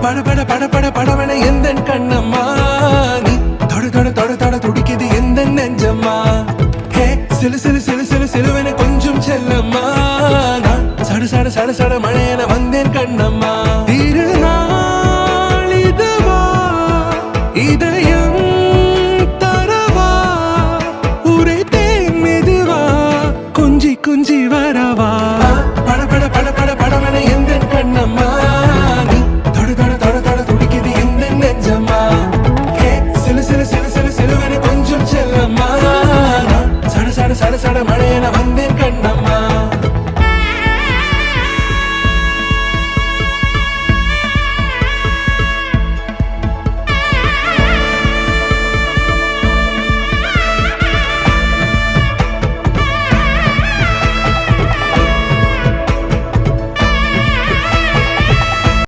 பட பட பட பட படவன எந்தன் கண்ணம்மா நீ தொட தொட தொட தொட துடிக்குது எந்த நெஞ்சம்மா ஹே சிலு சிலு சிலு சிலு சிலுவன கொஞ்சம் செல்லம்மா நான் சட சட சட சட